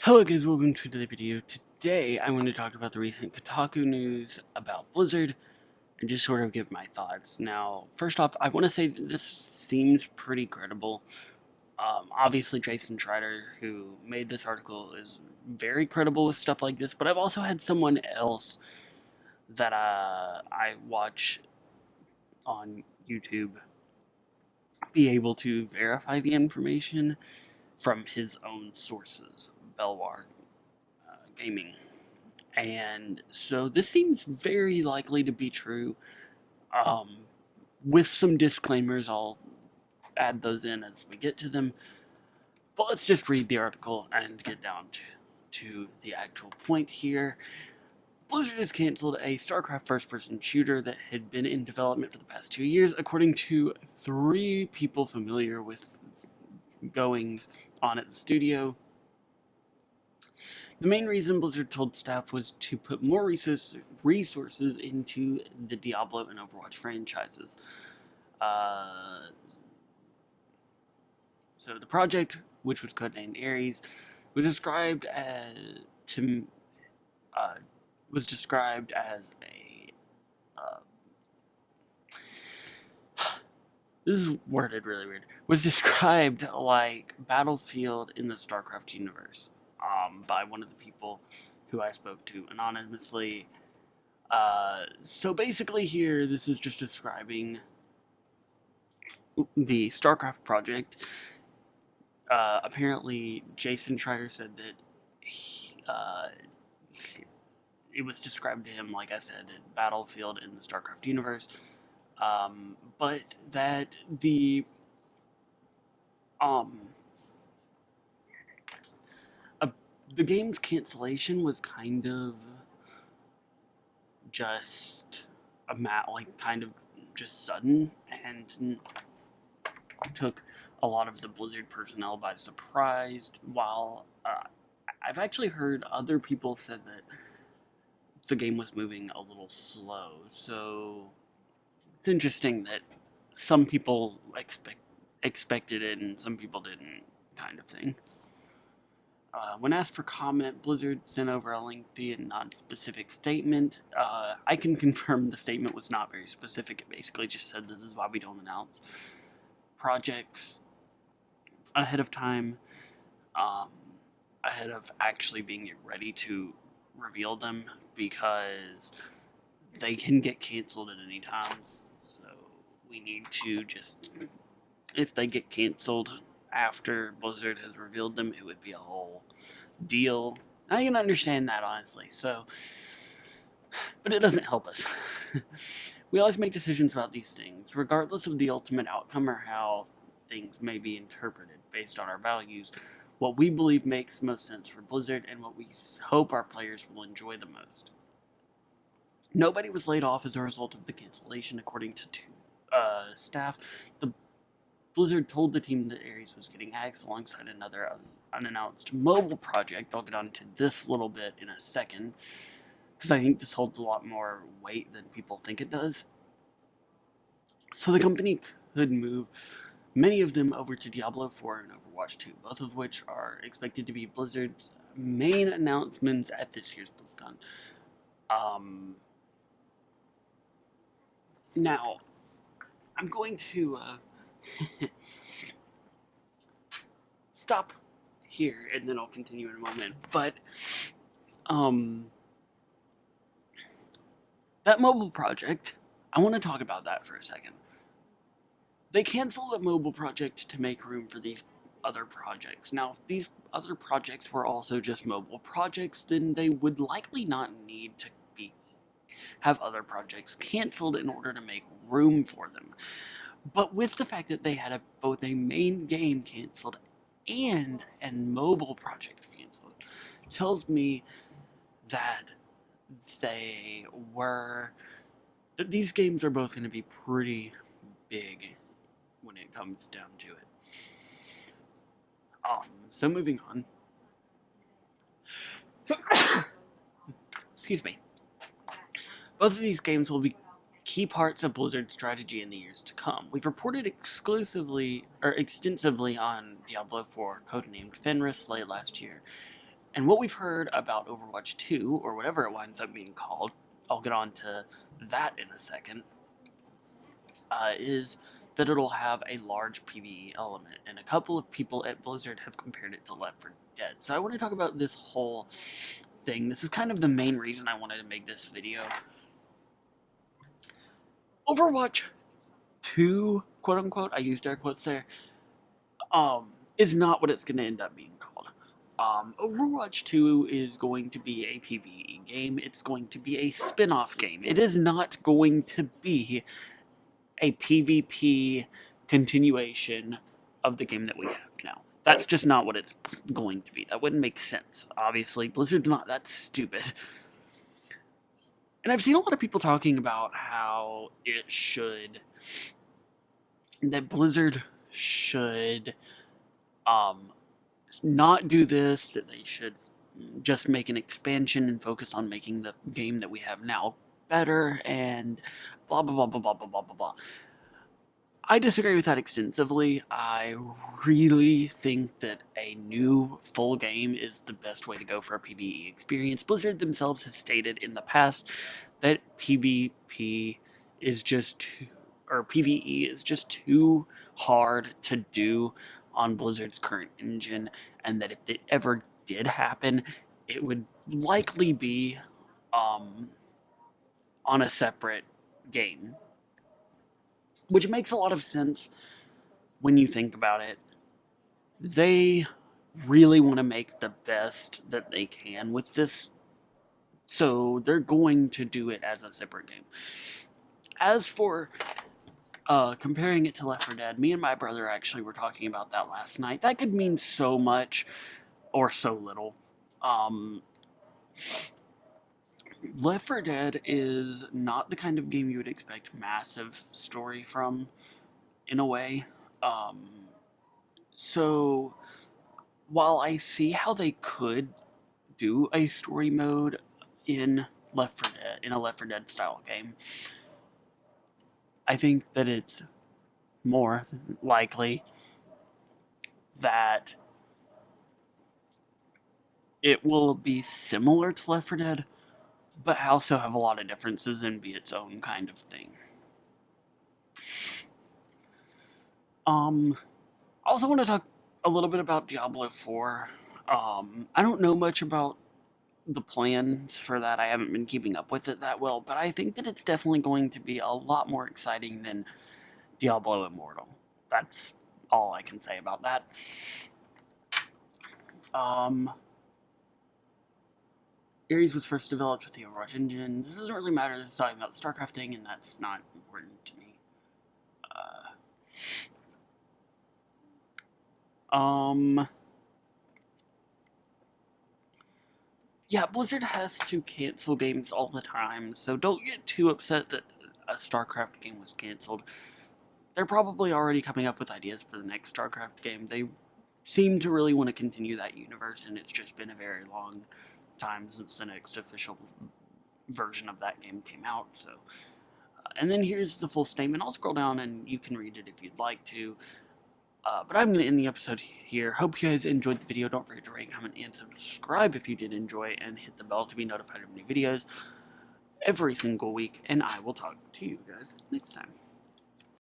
Hello guys, welcome to the video. Today I want to talk about the recent Kotaku news about Blizzard and just sort of give my thoughts. Now, first off, I want to say that this seems pretty credible. Obviously Jason Schreider, who made this article, is very credible with stuff like this, but I've also had someone else that I watch on YouTube be able to verify the information from his own sources, Belwar Gaming. And so this seems very likely to be true. Um, with some disclaimers, I'll add those in as we get to them. But let's just read the article and get down to the actual point here. Blizzard has canceled a StarCraft first-person shooter that had been in development for the past 2 years, according to 3 people familiar with goings on at the studio. The main reason Blizzard told staff was to put more resources into the Diablo and Overwatch franchises. So the project, which was codenamed Ares, was described as a this is worded really weird. Was described like Battlefield in the StarCraft universe. By one of the people who I spoke to anonymously. So basically here, this is just describing the StarCraft project. Apparently, Jason Schreider said that it was described to him, like I said, Battlefield in the StarCraft universe. But that the game's cancellation was kind of just kind of just sudden and took a lot of the Blizzard personnel by surprise. While I've actually heard other people said that the game was moving a little slow, so it's interesting that some people expected it and some people didn't, kind of thing. When asked for comment, Blizzard sent over a lengthy and non-specific statement. I can confirm the statement was not very specific. It basically just said this is why we don't announce projects ahead of time, ahead of actually being ready to reveal them, because they can get canceled at any time. So we need to just, if they get canceled after Blizzard has revealed them, it would be a whole deal. I can understand that, honestly, so, but it doesn't help us. We always make decisions about these things, regardless of the ultimate outcome or how things may be interpreted based on our values, what we believe makes most sense for Blizzard, and what we hope our players will enjoy the most. Nobody was laid off as a result of the cancellation, according to staff. The Blizzard told the team that Ares was getting axed alongside another unannounced mobile project. I'll get onto this a little bit in a second, because I think this holds a lot more weight than people think it does. So the company could move many of them over to Diablo 4 and Overwatch 2, both of which are expected to be Blizzard's main announcements at this year's BlizzCon. Now, I'm going to stop here, and then I'll continue in a moment. But that mobile project, I want to talk about that for a second. They canceled a mobile project to make room for these other projects. Now, if these other projects were also just mobile projects, then they would likely not need to have other projects canceled in order to make room for them. But with the fact that they had both a main game canceled and a mobile project canceled, tells me that these games are both going to be pretty big when it comes down to it. So moving on. Excuse me. Both of these games will be key parts of Blizzard's strategy in the years to come. We've reported extensively on Diablo 4, codenamed Fenris, late last year, And what we've heard about Overwatch 2, or whatever it winds up being called, I'll get on to that in a second, is that it'll have a large PvE element. And a couple of people at Blizzard have compared it to Left 4 Dead. So I want to talk about this whole thing. This is kind of the main reason I wanted to make this video. Overwatch 2, quote unquote, I used air quotes there, is not what it's going to end up being called. Overwatch 2 is going to be a PvE game. It's going to be a spin-off game. It is not going to be a PvP continuation of the game that we have now. That's just not what it's going to be. That wouldn't make sense. Obviously, Blizzard's not that stupid. And I've seen a lot of people talking about how that Blizzard should not do this, that they should just make an expansion and focus on making the game that we have now better, and blah blah blah blah blah blah blah blah. I disagree with that extensively. I really think that a new full game is the best way to go for a PvE experience. Blizzard themselves has stated in the past that PvP is just or PvE is just too hard to do on Blizzard's current engine, and that if it ever did happen, it would likely be on a separate game. Which makes a lot of sense when you think about it. They really want to make the best that they can with this, so they're going to do it as a separate game. As for comparing it to Left 4 Dead, me and my brother actually were talking about that last night. That could mean so much or so little. Left 4 Dead is not the kind of game you would expect massive story from, in a way. So, while I see how they could do a story mode in Left 4 Dead, in a Left 4 Dead style game, I think that it's more likely that it will be similar to Left 4 Dead, but also have a lot of differences and be its own kind of thing. I also want to talk a little bit about Diablo 4. I don't know much about the plans for that. I haven't been keeping up with it that well, but I think that it's definitely going to be a lot more exciting than Diablo Immortal. That's all I can say about that. Ares was first developed with the Overwatch engine. This doesn't really matter. This is talking about the StarCraft thing, and that's not important to me. Yeah, Blizzard has to cancel games all the time, so don't get too upset that a StarCraft game was canceled. They're probably already coming up with ideas for the next StarCraft game. They seem to really want to continue that universe, and it's just been a very long time since the next official version of that game came out. So, and then here's the full statement. I'll scroll down and you can read it if you'd like to. But I'm going to end the episode here. Hope you guys enjoyed the video. Don't forget to rate, comment, and subscribe if you did enjoy, and hit the bell to be notified of new videos every single week. And I will talk to you guys next time.